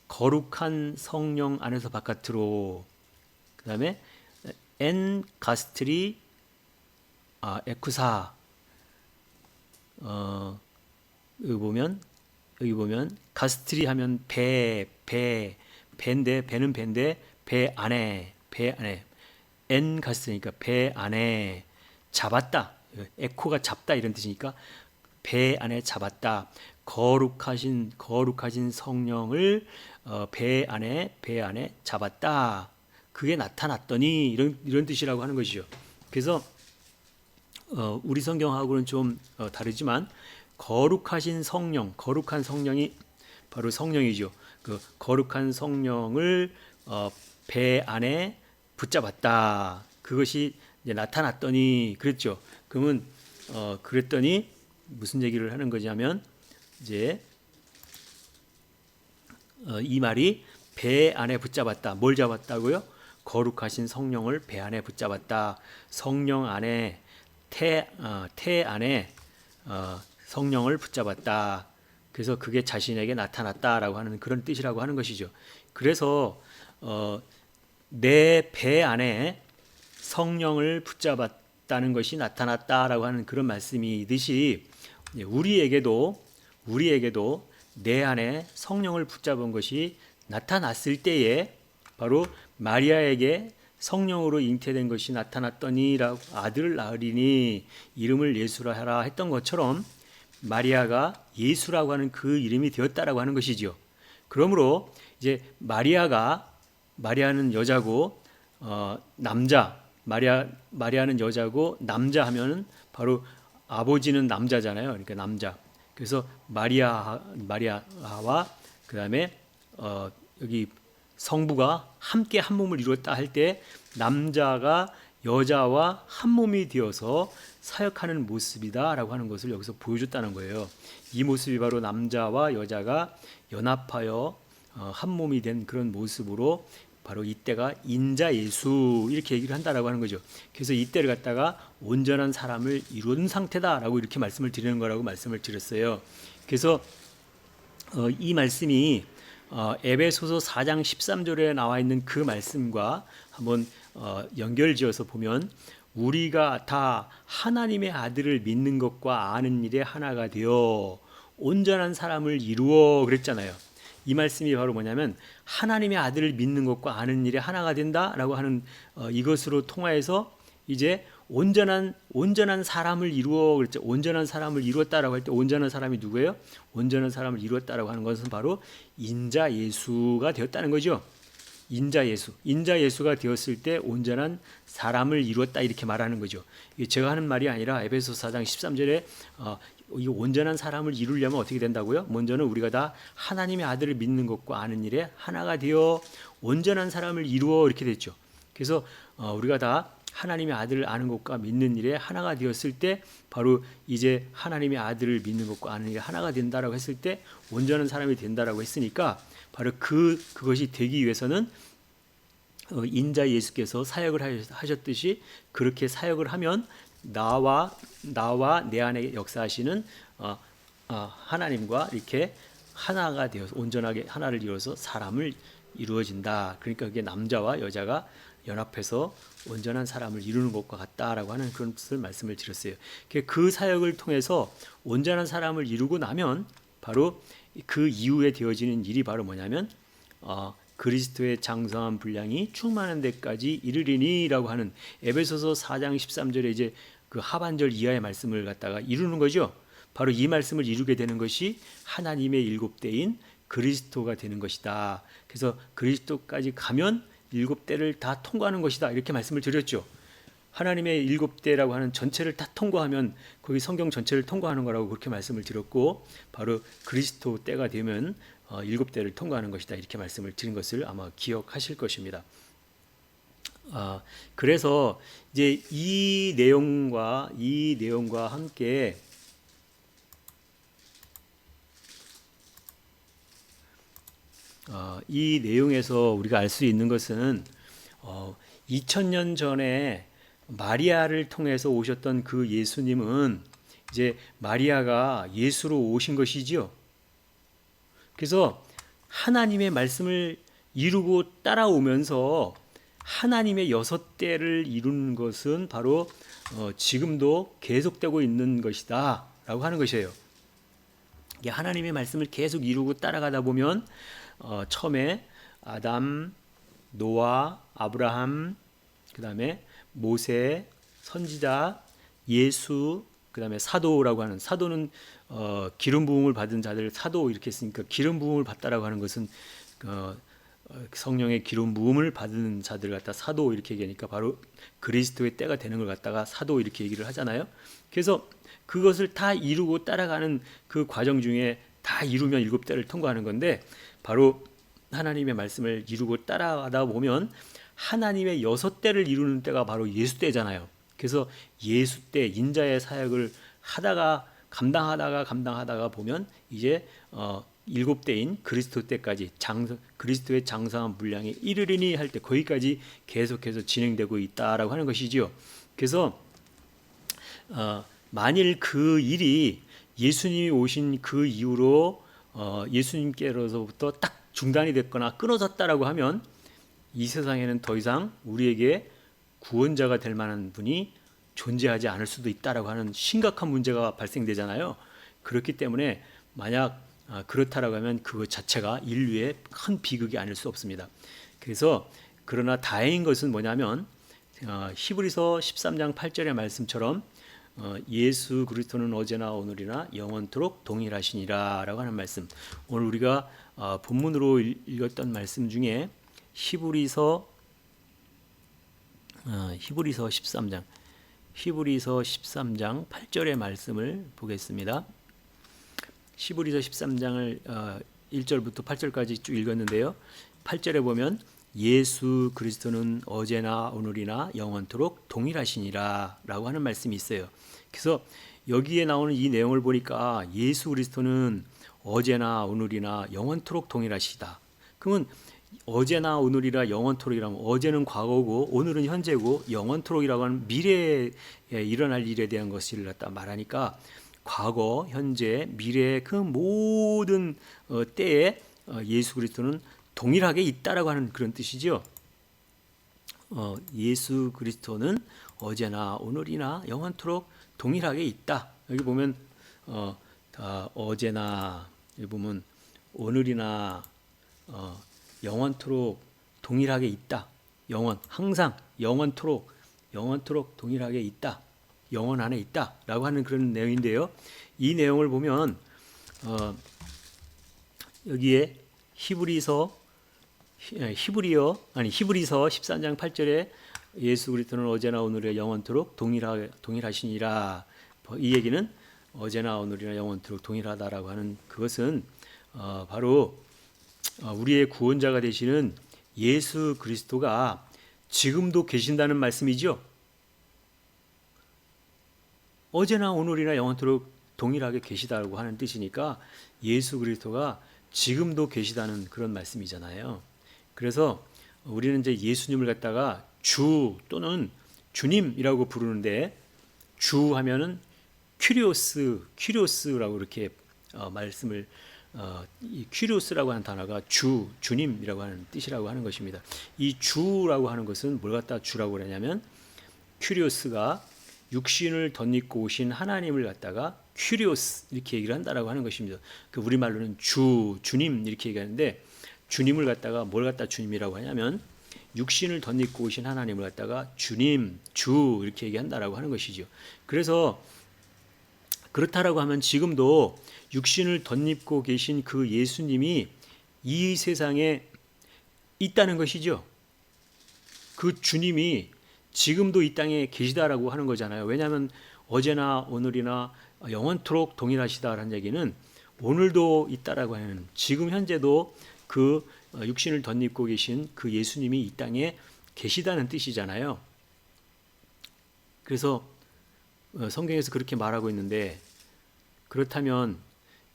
거룩한 성령 안에서 바깥으로 그 다음에 엔 가스트리 에쿠사 여기 보면 가스트리 하면 배인데 배는 배인데 배 안에 엔 가스트니까 배 안에 잡았다. 에코가 잡다 이런 뜻이니까 배 안에 잡았다. 거룩하신 성령을 배 안에 잡았다. 그게 나타났더니 이런 뜻이라고 하는 것이죠. 그래서 우리 성경하고는 좀 다르지만 거룩한 성령이 바로 성령이죠. 그 거룩한 성령을 배 안에 붙잡았다. 그것이 이제 나타났더니 그랬죠. 그러면 그랬더니 무슨 얘기를 하는 거냐면 이제 이 말이 배 안에 붙잡았다. 뭘 잡았다고요? 거룩하신 성령을 배 안에 붙잡았다. 성령 안에 태 안에 성령을 붙잡았다. 그래서 그게 자신에게 나타났다라고 하는 그런 뜻이라고 하는 것이죠. 그래서 내 배 안에 성령을 붙잡았다는 것이 나타났다라고 하는 그런 말씀이듯이 우리에게도 내 안에 성령을 붙잡은 것이 나타났을 때에 바로 마리아에게 성령으로 잉태된 것이 나타났더니라고 아들을 낳으리니 이름을 예수라 하라 했던 것처럼 마리아가 예수라고 하는 그 이름이 되었다라고 하는 것이지요. 그러므로 이제 마리아는 여자고 마리아는 여자고 남자 하면은 바로 아버지는 남자잖아요. 그러니까 남자. 그래서 마리아와 그다음에 여기 성부가 함께 한 몸을 이루었다 할 때 남자가 여자와 한 몸이 되어서 사역하는 모습이다라고 하는 것을 여기서 보여줬다는 거예요. 이 모습이 바로 남자와 여자가 연합하여 한 몸이 된 그런 모습으로 바로 이때가 인자 예수 이렇게 얘기를 한다라고 하는 거죠. 그래서 이때를 갖다가 온전한 사람을 이룬 상태다라고 이렇게 말씀을 드리는 거라고 말씀을 드렸어요. 그래서 이 말씀이 에베소서 4장 13절에 나와 있는 그 말씀과 한번 연결지어서 보면 우리가 다 하나님의 아들을 믿는 것과 아는 일에 하나가 되어 온전한 사람을 이루어 그랬잖아요. 이 말씀이 바로 뭐냐면 하나님의 아들을 믿는 것과 아는 일에 하나가 된다라고 하는 이것으로 통하여서 이제 온전한 사람을 이루어 그랬죠. 온전한 사람을 이루었다라고 할 때 온전한 사람이 누구예요? 온전한 사람을 이루었다라고 하는 것은 바로 인자 예수가 되었다는 거죠. 인자 예수가 되었을 때 온전한 사람을 이루었다 이렇게 말하는 거죠. 제가 하는 말이 아니라 에베소서 4장 13절에 이 온전한 사람을 이루려면 어떻게 된다고요? 먼저는 우리가 다 하나님의 아들을 믿는 것과 아는 일에 하나가 되어 온전한 사람을 이루어 이렇게 됐죠. 그래서 우리가 다 하나님의 아들을 아는 것과 믿는 일에 하나가 되었을 때 바로 이제 하나님의 아들을 믿는 것과 아는 일에 하나가 된다라고 했을 때 온전한 사람이 된다라고 했으니까 바로 그것이 되기 위해서는 인자 예수께서 사역을 하셨듯이 그렇게 사역을 하면 나와 내 안에 역사하시는 하나님과 이렇게 하나가 되어서 온전하게 하나를 이루어서 사람을 이루어진다. 그러니까 그게 남자와 여자가 연합해서 온전한 사람을 이루는 것과 같다라고 하는 그런 뜻을 말씀을 드렸어요. 그 사역을 통해서 온전한 사람을 이루고 나면 바로 그 이후에 되어지는 일이 바로 뭐냐면 그리스도의 장성한 분량이 충만한 데까지 이르리니라고 하는 에베소서 4장 13절에 이제 그 하반절 이하의 말씀을 갖다가 이루는 거죠. 바로 이 말씀을 이루게 되는 것이 하나님의 일곱 대인 그리스도가 되는 것이다. 그래서 그리스도까지 가면 일곱 대를 다 통과하는 것이다. 이렇게 말씀을 드렸죠. 하나님의 일곱 대라고 하는 전체를 다 통과하면 거기 성경 전체를 통과하는 거라고 그렇게 말씀을 드렸고 바로 그리스도 때가 되면 일곱 대를 통과하는 것이다. 이렇게 말씀을 드린 것을 아마 기억하실 것입니다. 그래서 이제 이 내용과 함께 이 내용에서 우리가 알 수 있는 것은 2000년 전에 마리아를 통해서 오셨던 그 예수님은 이제 마리아가 예수로 오신 것이지요. 그래서 하나님의 말씀을 이루고 따라오면서 하나님의 6대를 이루는 것은 바로 지금도 계속되고 있는 것이다 라고 하는 것이에요. 하나님의 말씀을 계속 이루고 따라가다 보면 처음에 아담, 노아, 아브라함, 그 다음에 모세, 선지자, 예수, 그 다음에 사도라고 하는 사도는 기름 부음을 받은 자들 사도 이렇게 했으니까 기름 부음을 받다라고 하는 것은 성령의 기름 부음을 받은 자들 갖다 사도 이렇게 얘기하니까 바로 그리스도의 때가 되는 걸 갖다가 사도 이렇게 얘기를 하잖아요. 그래서 그것을 다 이루고 따라가는 그 과정 중에 다 이루면 7대를 통과하는 건데 바로 하나님의 말씀을 이루고 따라가다 보면 하나님의 6대를 이루는 때가 바로 예수 때잖아요. 그래서 예수 때 인자의 사역을 감당하다가 보면 이제 7대인 그리스도 때까지 그리스도의 장성한 분량에 이르리니 할 때 거기까지 계속해서 진행되고 있다라고 하는 것이지요. 그래서 만일 그 일이 예수님이 오신 그 이후로 예수님께로부터 딱 중단이 됐거나 끊어졌다라고 하면 이 세상에는 더 이상 우리에게 구원자가 될 만한 분이 존재하지 않을 수도 있다라고 하는 심각한 문제가 발생되잖아요. 그렇기 때문에 만약 그렇다라고 하면 그것 자체가 인류의 큰 비극이 아닐 수 없습니다. 그래서 그러나 다행인 것은 뭐냐면 히브리서 13장 8절의 말씀처럼 예수 그리스도는 어제나 오늘이나 영원토록 동일하시니라 라고 하는 말씀, 오늘 우리가 본문으로 읽었던 말씀 중에 히브리서 13장 8절의 말씀을 보겠습니다. 히브리서 13장을 1절부터 8절까지 쭉 읽었는데요. 8절에 보면 예수 그리스도는 어제나 오늘이나 영원토록 동일하시니라 라고 하는 말씀이 있어요. 그래서 여기에 나오는 이 내용을 보니까 예수 그리스도는 어제나 오늘이나 영원토록 동일하시다. 그러면 어제나 오늘이라 영원토록이라면 어제는 과거고 오늘은 현재고 영원토록이라고 하는 미래에 일어날 일에 대한 것을 갖다 말하니까 과거, 현재, 미래의 그 모든 때에 예수 그리스도는 동일하게 있다라고 하는 그런 뜻이죠. 예수 그리스도는 어제나 오늘이나 영원토록 동일하게 있다. 여기 보면 어제나, 여기 보면 오늘이나 영원토록 동일하게 있다. 항상 영원토록 동일하게 있다. 영원 안에 있다라고 하는 그런 내용인데요. 이 내용을 보면 여기에 히브리서 13장 8절에 예수 그리스도는 어제나 오늘이나 영원토록 동일하시니라. 이 얘기는 어제나 오늘이나 영원토록 동일하다라고 하는 그것은 바로 우리의 구원자가 되시는 예수 그리스도가 지금도 계신다는 말씀이죠. 어제나 오늘이나 영원토록 동일하게 계시다고 하는 뜻이니까 예수 그리스도가 지금도 계시다는 그런 말씀이잖아요. 그래서 우리는 이제 예수님을 갖다가 주 또는 주님이라고 부르는데, 주 하면은 큐리오스라고 이렇게 말씀을 이 큐리오스라고 하는 단어가 주님이라고 하는 뜻이라고 하는 것입니다. 이 주라고 하는 것은 뭘 갖다 주라고 그러냐면, 큐리오스가 육신을 덧입고 오신 하나님을 갖다가 큐리오스 이렇게 얘기를 한다라고 하는 것입니다. 그 우리말로는 주님 이렇게 얘기하는데, 주님을 갖다가 뭘 갖다 주님이라고 하냐면 육신을 덧입고 오신 하나님을 갖다가 주님, 주 이렇게 얘기한다라고 하는 것이죠. 그래서 그렇다라고 하면 지금도 육신을 덧입고 계신 그 예수님이 이 세상에 있다는 것이죠. 그 주님이 지금도 이 땅에 계시다라고 하는 거잖아요. 왜냐하면 어제나 오늘이나 영원토록 동일하시다라는 얘기는 오늘도 있다라고 하는, 지금 현재도 그 육신을 덧입고 계신 그 예수님이 이 땅에 계시다는 뜻이잖아요. 그래서 성경에서 그렇게 말하고 있는데, 그렇다면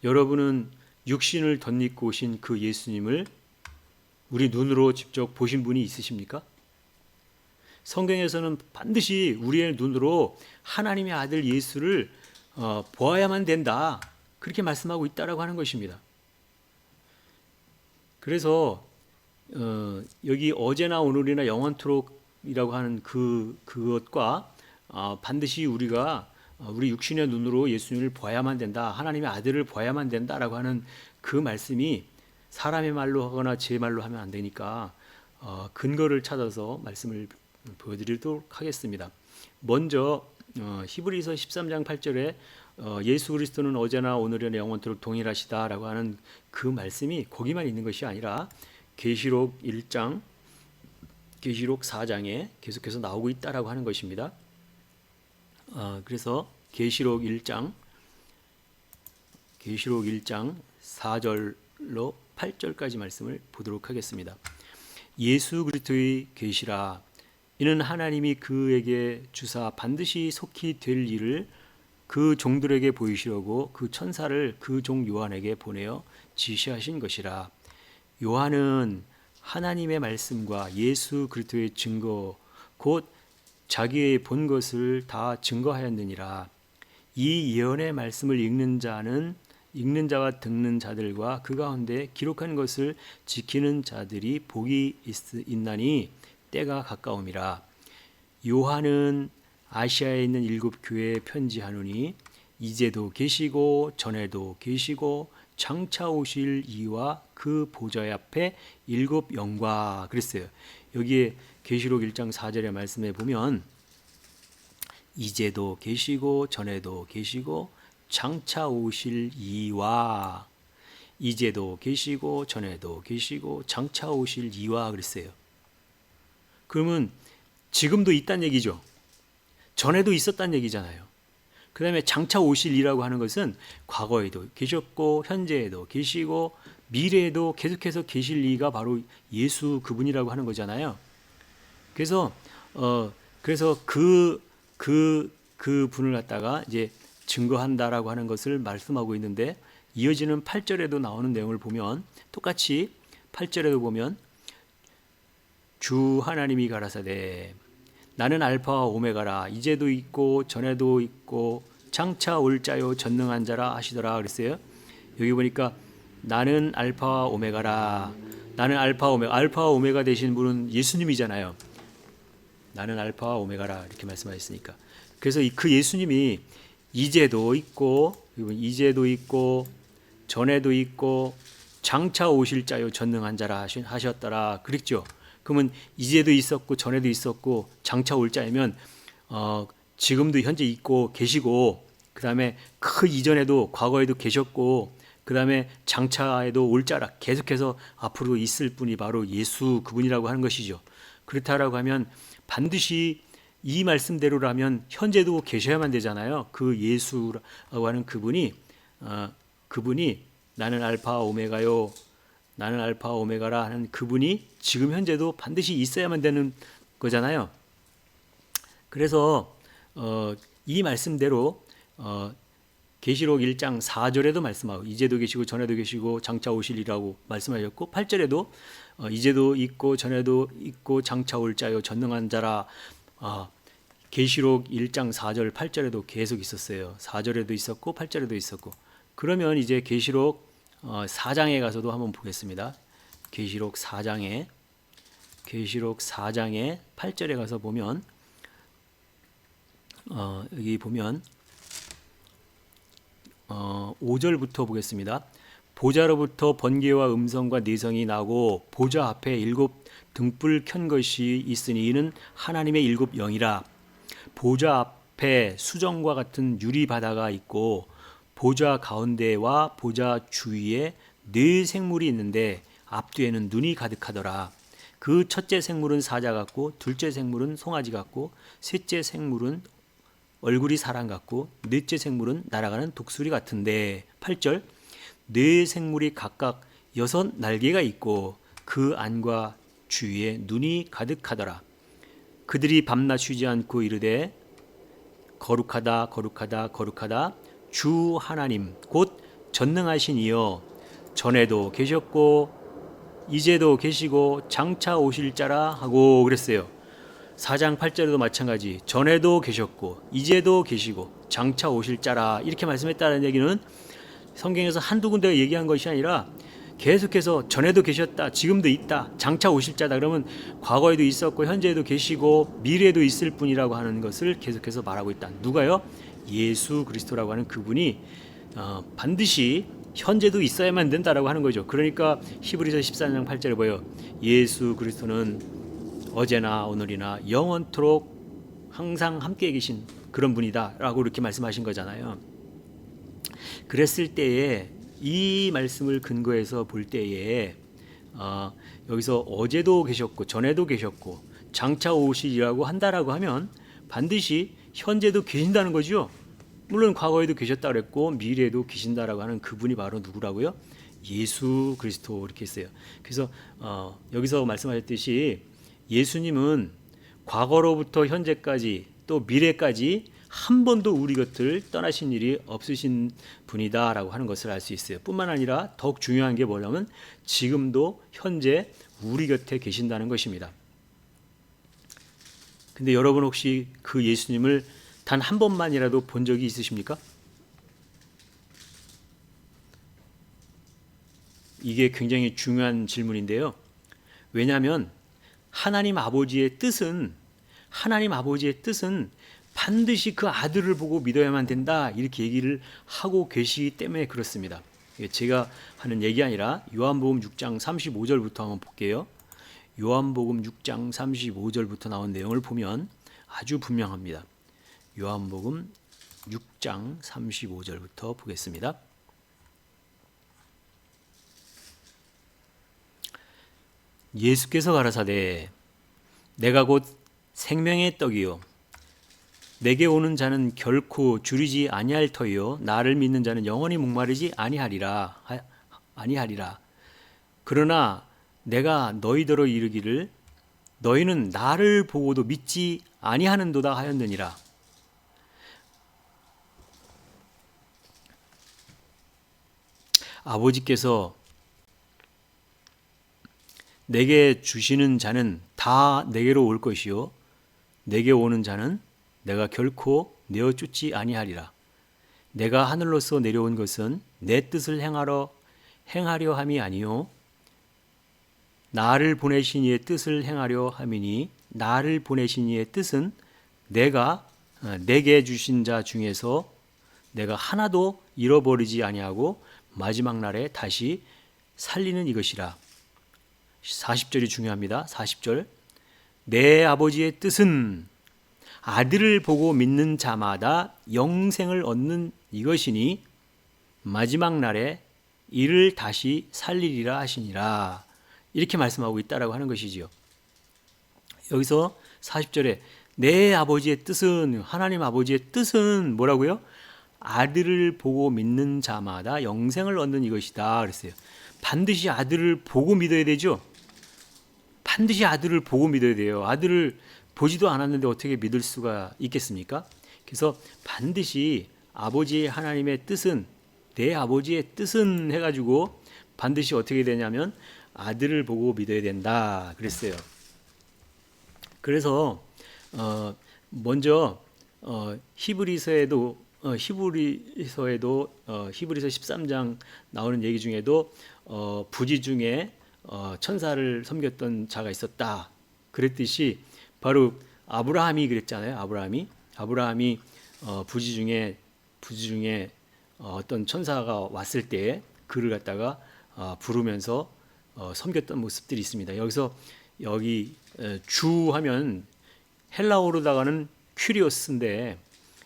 여러분은 육신을 덧입고 오신 그 예수님을 우리 눈으로 직접 보신 분이 있으십니까? 성경에서는 반드시 우리의 눈으로 하나님의 아들 예수를 보아야만 된다, 그렇게 말씀하고 있다라고 하는 것입니다. 그래서 여기 어제나 오늘이나 영원토록이라고 하는 그것과 반드시 우리가 우리 육신의 눈으로 예수님을 보아야만 된다, 하나님의 아들을 보아야만 된다라고 하는 그 말씀이 사람의 말로 하거나 제 말로 하면 안 되니까 근거를 찾아서 말씀을 보여드리도록 하겠습니다. 먼저 히브리서 13장 8절에 예수 그리스도는 어제나 오늘이나 영원토록 동일하시다라고 하는 그 말씀이 거기만 있는 것이 아니라 계시록 4장에 계속해서 나오고 있다라고 하는 것입니다. 그래서 계시록 1장 4절로 8절까지 말씀을 보도록 하겠습니다. 예수 그리스도의 계시라. 이는 하나님이 그에게 주사 반드시 속히 될 일을 그 종들에게 보이시려고 그 천사를 그 종 요한에게 보내어 지시하신 것이라. 요한은 하나님의 말씀과 예수 그리스도의 증거 곧 자기의 본 것을 다 증거하였느니라. 이 예언의 말씀을 읽는 자와 듣는 자들과 그 가운데 기록한 것을 지키는 자들이 복이 있나니 때가 가까움이라. 요한은 아시아에 있는 7 교회에 편지하노니 이제도 계시고 전에도 계시고 장차 오실 이와 그 보좌 앞에 7 영과 그랬어요. 여기에 계시록 1장 4절의 말씀에 보면 이제도 계시고 전에도 계시고 장차 오실 이와, 이제도 계시고 전에도 계시고 장차 오실 이와 그랬어요. 그러면 지금도 있다는 얘기죠. 전에도 있었다는 얘기잖아요. 그 다음에 장차 오실 이라고 하는 것은 과거에도 계셨고 현재에도 계시고 미래에도 계속해서 계실 이가 바로 예수 그분이라고 하는 거잖아요. 그래서 그 분을 갖다가 이제 증거한다라고 하는 것을 말씀하고 있는데, 이어지는 8절에도 나오는 내용을 보면 똑같이 8절에도 보면 주 하나님이 가라사대 나는 알파와 오메가라 이제도 있고 전에도 있고 장차 올 자요 전능한 자라 하시더라 그랬어요. 여기 보니까 나는 알파와 오메가라, 나는 알파와 오메가 되신 분은 예수님이잖아요. 나는 알파와 오메가라 이렇게 말씀하셨으니까. 그래서 그 예수님이 이제도 있고 전에도 있고 장차 오실 자요 전능한 자라 하셨더라 그랬죠. 그러면 이제도 있었고 전에도 있었고 장차 올 자이면 지금도 현재 있고 계시고, 그 다음에 그 이전에도 과거에도 계셨고, 그 다음에 장차에도 올 자라 계속해서 앞으로 있을 분이 바로 예수 그분이라고 하는 것이죠. 그렇다라고 하면 반드시 이 말씀대로라면 현재도 계셔야만 되잖아요. 그 예수라고 하는 그분이 나는 알파 오메가요, 나는 알파 오메가라 하는 그분이 지금 현재도 반드시 있어야만 되는 거잖아요. 그래서 이 말씀대로 계시록 1장 4절에도 말씀하고 이제도 계시고 전에도 계시고 장차 오실이라고 말씀하셨고, 8절에도 이제도 있고 전에도 있고 장차 올 자요 전능한 자라. 계시록 1장 4절 8절에도 계속 있었어요. 4절에도 있었고 8절에도 있었고. 그러면 이제 계시록 4장에 가서도 한번 보겠습니다. 계시록 4장에 8절에 가서 보면 여기 보면 5절부터 보겠습니다. 보좌로부터 번개와 음성과 내성이 나고 보좌 앞에 7 등불 켠 것이 있으니 이는 하나님의 7 영이라. 보좌 앞에 수정과 같은 유리 바다가 있고 보좌 가운데와 보좌 주위에 4 생물이 있는데 앞뒤에는 눈이 가득하더라. 그 첫째 생물은 사자 같고 둘째 생물은 송아지 같고 셋째 생물은 얼굴이 사람 같고 넷째 생물은 날아가는 독수리 같은데. 8절 4 생물이 각각 6 날개가 있고 그 안과 주위에 눈이 가득하더라. 그들이 밤낮 쉬지 않고 이르되 거룩하다 거룩하다 거룩하다 주 하나님 곧 전능하신 이여 전에도 계셨고 이제도 계시고 장차 오실 자라 하고 그랬어요. 4장 8절에도 마찬가지 전에도 계셨고 이제도 계시고 장차 오실 자라 이렇게 말씀했다는 얘기는 성경에서 한두 군데가 얘기한 것이 아니라 계속해서 전에도 계셨다, 지금도 있다, 장차 오실 자다 그러면 과거에도 있었고 현재에도 계시고 미래에도 있을 분이라고 하는 것을 계속해서 말하고 있다. 누가요? 예수 그리스도라고 하는 그분이 반드시 현재도 있어야만 된다라고 하는 거죠. 그러니까 히브리서 14장 8절에 보여 예수 그리스도는 어제나 오늘이나 영원토록 항상 함께 계신 그런 분이다 라고 이렇게 말씀하신 거잖아요. 그랬을 때에 이 말씀을 근거해서 볼 때에 여기서 어제도 계셨고 전에도 계셨고 장차 오시리라고 한다라고 하면 반드시 현재도 계신다는 거죠. 물론 과거에도 계셨다 그랬고 미래에도 계신다라고 하는 그분이 바로 누구라고요? 예수 그리스도 이렇게 했어요. 그래서 여기서 말씀하셨듯이 예수님은 과거로부터 현재까지 또 미래까지 한 번도 우리 곁을 떠나신 일이 없으신 분이다라고 하는 것을 알 수 있어요. 뿐만 아니라 더욱 중요한 게 뭐냐면 지금도 현재 우리 곁에 계신다는 것입니다. 근데 여러분 혹시 그 예수님을 단 한 번만이라도 본 적이 있으십니까? 이게 굉장히 중요한 질문인데요. 왜냐하면 하나님 아버지의 뜻은 반드시 그 아들을 보고 믿어야만 된다 이렇게 얘기를 하고 계시기 때문에 그렇습니다. 제가 하는 얘기 아니라 요한복음 6장 35절부터 한번 볼게요. 요한복음 6장 35절부터 나온 내용을 보면 아주 분명합니다. 요한복음 6장 35절부터 보겠습니다. 예수께서 가라사대 내가 곧 생명의 떡이요 내게 오는 자는 결코 줄이지 아니할 터이요 나를 믿는 자는 영원히 목마르지 아니하리라. 그러나 내가 너희더러 이르기를 너희는 나를 보고도 믿지 아니하는도다 하였느니라. 아버지께서 내게 주시는 자는 다 내게로 올 것이요 내게 오는 자는 내가 결코 내어 쫓지 아니하리라. 내가 하늘로서 내려온 것은 내 뜻을 행하려 함이 아니요 나를 보내신 이의 뜻을 행하려 함이니 나를 보내신 이의 뜻은 내게 주신 자 중에서 내가 하나도 잃어버리지 아니하고 마지막 날에 다시 살리는 이것이라. 40절이 중요합니다. 40절 내 아버지의 뜻은 아들을 보고 믿는 자마다 영생을 얻는 이것이니 마지막 날에 이를 다시 살리리라 하시니라. 이렇게 말씀하고 있다라고 하는 것이지요. 여기서 40절에 내 아버지의 뜻은 하나님 아버지의 뜻은 뭐라고요? 아들을 보고 믿는 자마다 영생을 얻는 이것이다 그랬어요. 반드시 아들을 보고 믿어야 되죠. 반드시 아들을 보고 믿어야 돼요. 아들을 보지도 않았는데 어떻게 믿을 수가 있겠습니까? 그래서 반드시 아버지 하나님의 뜻은 내 아버지의 뜻은 해가지고 반드시 어떻게 되냐면 아들을 보고 믿어야 된다 그랬어요. 그래서 먼저 히브리서에도 히브리서 13장 나오는 얘기 중에도 부지 중에 천사를 섬겼던 자가 있었다 그랬듯이 바로 아브라함이 그랬잖아요. 아브라함이 부지 중에 어떤 천사가 왔을 때 그를 갖다가 부르면서 섬겼던 모습들이 있습니다. 여기 주 하면 헬라어로다가는 큐리오스인데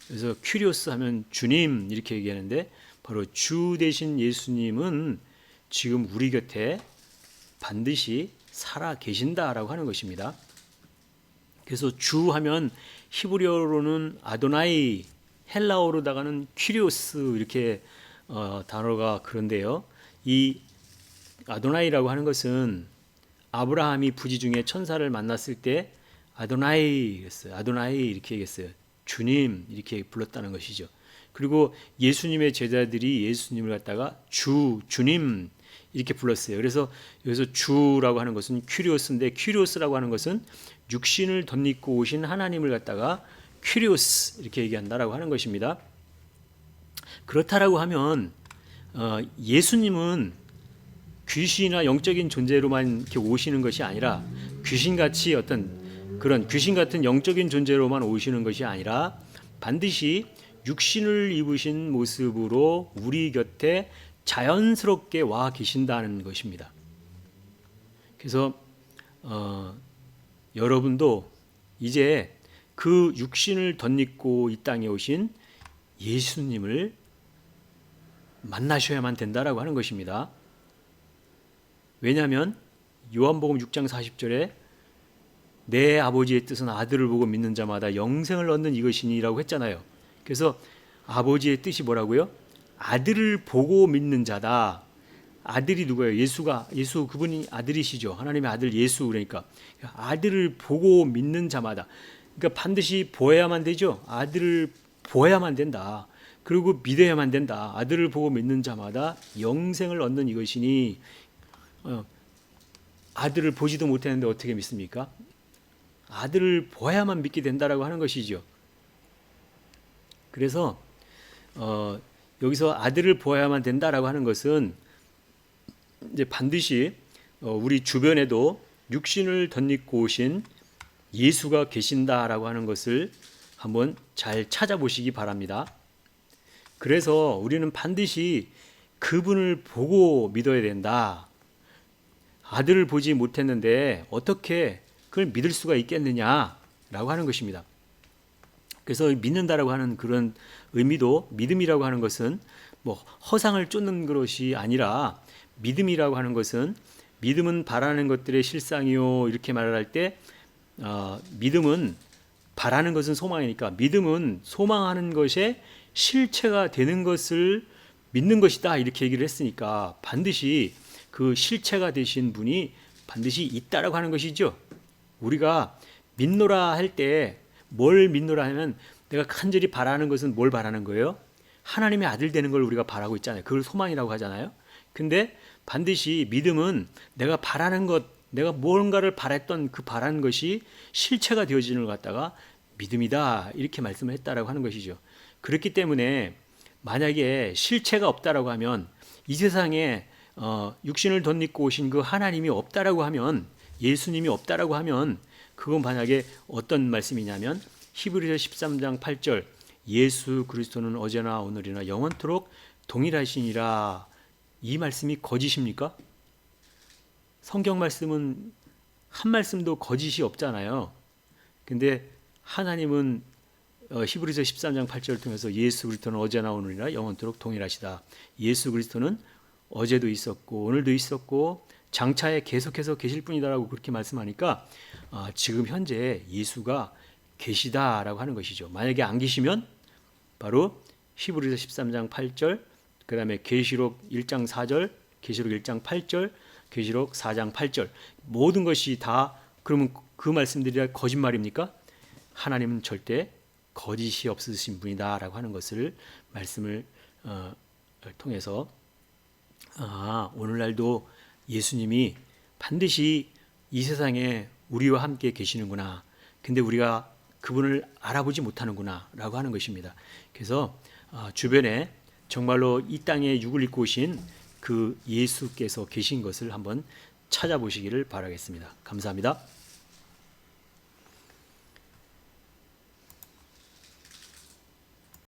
그래서 큐리오스 하면 주님 이렇게 얘기하는데 바로 주 대신 예수님은 지금 우리 곁에 반드시 살아 계신다라고 하는 것입니다. 그래서 주 하면 히브리어로는 아도나이, 헬라어로다가는 큐리오스 이렇게 단어가 그런데요. 이 아도나이라고 하는 것은 아브라함이 부지 중에 천사를 만났을 때 아도나이 이렇게 얘기했어요. 주님 이렇게 불렀다는 것이죠. 그리고 예수님의 제자들이 예수님을 갖다가 주님 이렇게 불렀어요. 그래서 여기서 주라고 하는 것은 큐리오스인데 큐리오스라고 하는 것은 육신을 덧입고 오신 하나님을 갖다가 큐리오스 이렇게 얘기한다라고 하는 것입니다. 그렇다라고 하면 예수님은 귀신이나 영적인 존재로만 이렇게 오시는 것이 아니라 귀신같이 그런 귀신 같은 영적인 존재로만 오시는 것이 아니라 반드시 육신을 입으신 모습으로 우리 곁에 자연스럽게 와 계신다는 것입니다. 그래서 여러분도 이제 그 육신을 덧입고 이 땅에 오신 예수님을 만나셔야만 된다라고 하는 것입니다. 왜냐하면 요한복음 6장 40절에 내 아버지의 뜻은 아들을 보고 믿는 자마다 영생을 얻는 이것이니라고 했잖아요. 그래서 아버지의 뜻이 뭐라고요? 아들을 보고 믿는 자다. 아들이 누구예요? 예수 그분이 아들이시죠. 하나님의 아들 예수. 그러니까 아들을 보고 믿는 자마다, 그러니까 반드시 보아야만 되죠. 아들을 보아야만 된다. 그리고 믿어야만 된다. 아들을 보고 믿는 자마다 영생을 얻는 이것이니, 아들을 보지도 못했는데 어떻게 믿습니까? 아들을 보아야만 믿게 된다라고 하는 것이죠. 그래서 여기서 아들을 보아야만 된다라고 하는 것은 이제 반드시 우리 주변에도 육신을 덧입고 오신 예수가 계신다라고 하는 것을 한번 잘 찾아보시기 바랍니다. 그래서 우리는 반드시 그분을 보고 믿어야 된다. 아들을 보지 못했는데 어떻게 그걸 믿을 수가 있겠느냐라고 하는 것입니다. 그래서 믿는다라고 하는 그런 의미도, 믿음이라고 하는 것은 뭐 허상을 쫓는 것이 아니라, 믿음이라고 하는 것은 믿음은 바라는 것들의 실상이요 이렇게 말을 할 때 믿음은 바라는 것은 소망이니까 믿음은 소망하는 것의 실체가 되는 것을 믿는 것이다 이렇게 얘기를 했으니까 반드시 그 실체가 되신 분이 반드시 있다라고 하는 것이죠. 우리가 믿노라 할 때 뭘 믿노라 하면 내가 간절히 바라는 것은 뭘 바라는 거예요? 하나님의 아들 되는 걸 우리가 바라고 있잖아요. 그걸 소망이라고 하잖아요. 근데 반드시 믿음은 내가 바라는 것, 내가 뭔가를 바랬던 그 바라는 것이 실체가 되어지는 걸 갖다가 믿음이다 이렇게 말씀을 했다라고 하는 것이죠. 그렇기 때문에 만약에 실체가 없다라고 하면, 이 세상에 육신을 덧입고 오신 그 하나님이 없다라고 하면, 예수님이 없다라고 하면, 그건 만약에 어떤 말씀이냐면 히브리서 13장 8절 예수 그리스도는 어제나 오늘이나 영원토록 동일하시니라, 이 말씀이 거짓입니까? 성경 말씀은 한 말씀도 거짓이 없잖아요. 근데 하나님은 히브리서 13장 8절을 통해서 예수 그리스도는 어제나 오늘이나 영원토록 동일하시다. 예수 그리스도는 어제도 있었고 오늘도 있었고 장차에 계속해서 계실 분이다라고 그렇게 말씀하니까 지금 현재 예수가 계시다라고 하는 것이죠. 만약에 안 계시면 바로 히브리서 13장 8절, 그 다음에 계시록 1장 4절, 계시록 1장 8절, 계시록 4장 8절 모든 것이 다 그러면 그 말씀들이 거짓말입니까? 하나님은 절대 거짓이 없으신 분이다라고 하는 것을 말씀을 통해서 오늘날도 예수님이 반드시 이 세상에 우리와 함께 계시는구나. 근데 우리가 그분을 알아보지 못하는구나 라고 하는 것입니다. 그래서 주변에 정말로 이 땅에 육을 입고 오신 그 예수께서 계신 것을 한번 찾아보시기를 바라겠습니다. 감사합니다.